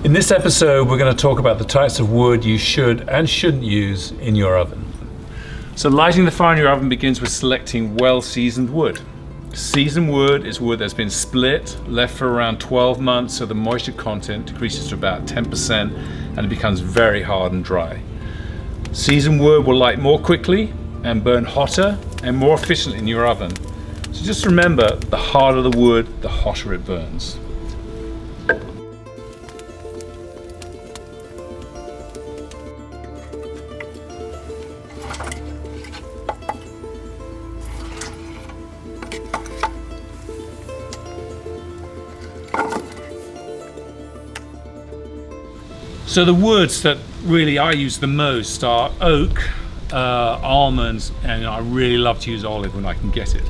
In this episode, we're going to talk about the types of wood you should and shouldn't use in your oven. So lighting the fire in your oven begins with selecting well-seasoned wood. Seasoned wood is wood that's been split, left for around 12 months so the moisture content decreases to about 10% and it becomes very hard and dry. Seasoned wood will light more quickly and burn hotter and more efficiently in your oven. So just remember, the harder the wood, the hotter it burns. So the woods that really I use the most are oak, almonds, and I really love to use olive when I can get it.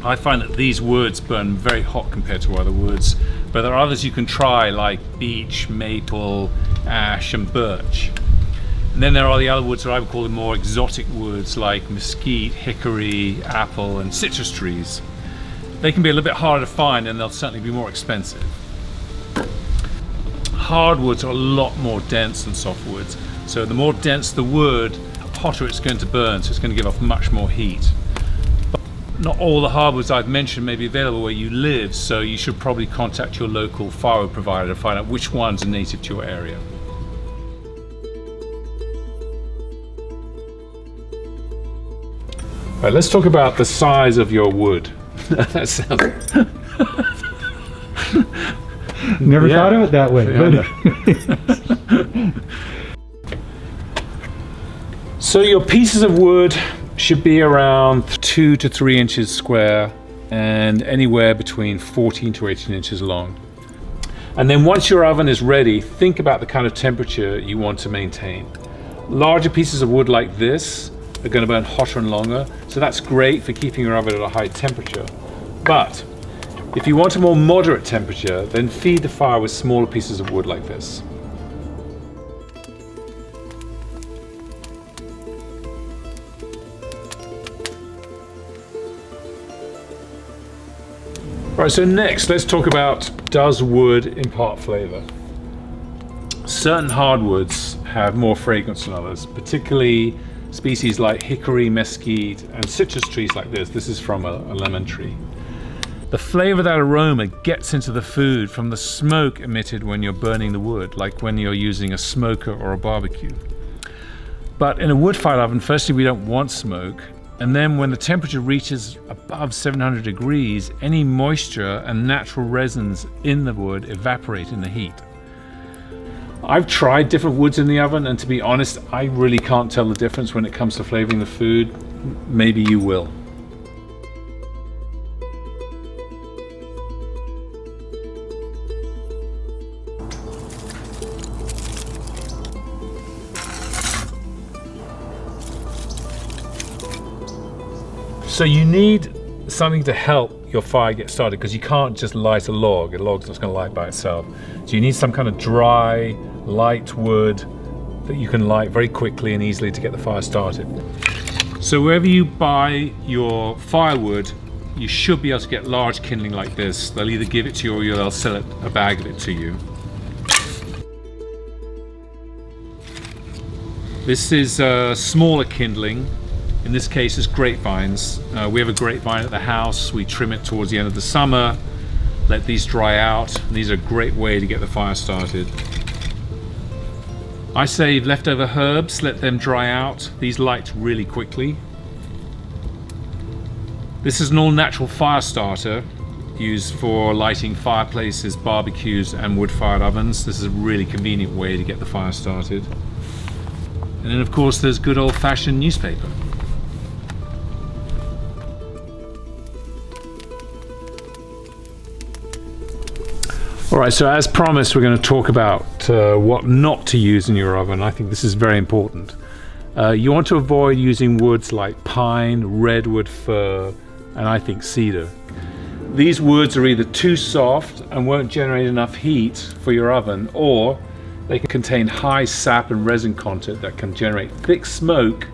I find that these woods burn very hot compared to other woods, but there are others you can try like beech, maple, ash, and birch. And then there are the other woods that I would call the more exotic woods like mesquite, hickory, apple, and citrus trees. They can be a little bit harder to find and they'll certainly be more expensive. Hardwoods are a lot more dense than softwoods, so the more dense the wood, the hotter it's going to burn, so it's going to give off much more heat. But not all the hardwoods I've mentioned may be available where you live, so you should probably contact your local firewood provider to find out which ones are native to your area. Right, let's talk about the size of your wood. That sounds... Never thought of it that way. Yeah. So your pieces of wood should be around 2 to 3 inches square and anywhere between 14 to 18 inches long. And then once your oven is ready, think about the kind of temperature you want to maintain. Larger pieces of wood like this are going to burn hotter and longer, so that's great for keeping your oven at a high temperature. But if you want a more moderate temperature, then feed the fire with smaller pieces of wood like this. Right, so next let's talk about, does wood impart flavor? Certain hardwoods have more fragrance than others, particularly species like hickory, mesquite, and citrus trees like this. This is from a lemon tree. The flavor of that aroma gets into the food from the smoke emitted when you're burning the wood, like when you're using a smoker or a barbecue. But in a wood-fired oven, firstly, we don't want smoke, and then when the temperature reaches above 700 degrees, any moisture and natural resins in the wood evaporate in the heat. I've tried different woods in the oven, and to be honest, I really can't tell the difference when it comes to flavoring the food. Maybe you will. So you need something to help your fire get started, because you can't just light a log. A log's not going to light by itself. So you need some kind of dry, light wood that you can light very quickly and easily to get the fire started. So wherever you buy your firewood, you should be able to get large kindling like this. They'll either give it to you or they'll sell it, a bag of it to you. This is a smaller kindling. In this case, it's grapevines. We have a grapevine at the house. We trim it towards the end of the summer, let these dry out. And these are a great way to get the fire started. I save leftover herbs, let them dry out. These light really quickly. This is an all-natural fire starter used for lighting fireplaces, barbecues, and wood-fired ovens. This is a really convenient way to get the fire started. And then, of course, there's good old-fashioned newspaper. Alright, so as promised, we're going to talk about what not to use in your oven. I think this is very important. You want to avoid using woods like pine, redwood, fir, and I think cedar. These woods are either too soft and won't generate enough heat for your oven, or they can contain high sap and resin content that can generate thick smoke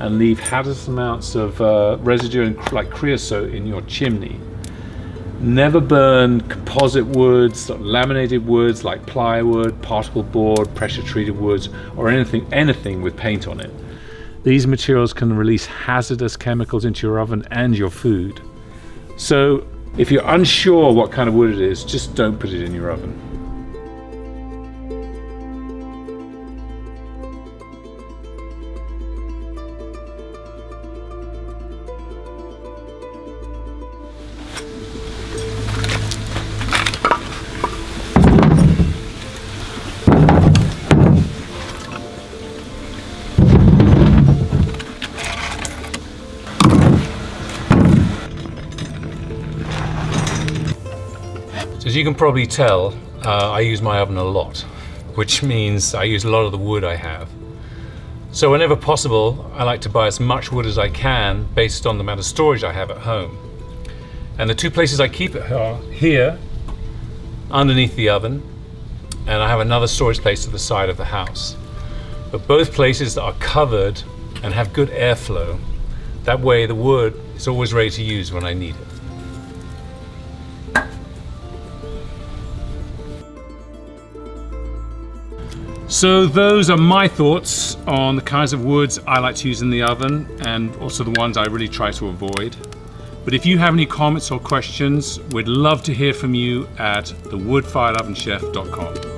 and leave hazardous amounts of residue and like creosote in your chimney. Never burn composite woods, laminated woods like plywood, particle board, pressure treated woods, or anything with paint on it. These materials can release hazardous chemicals into your oven and your food. So if you're unsure what kind of wood it is, just don't put it in your oven. As you can probably tell, I use my oven a lot, which means I use a lot of the wood I have. So whenever possible, I like to buy as much wood as I can based on the amount of storage I have at home. And the two places I keep it are here, underneath the oven, and I have another storage place to the side of the house. But both places are covered and have good airflow. That way the wood is always ready to use when I need it. So those are my thoughts on the kinds of woods I like to use in the oven, and also the ones I really try to avoid. But if you have any comments or questions, we'd love to hear from you at thewoodfiredovenchef.com.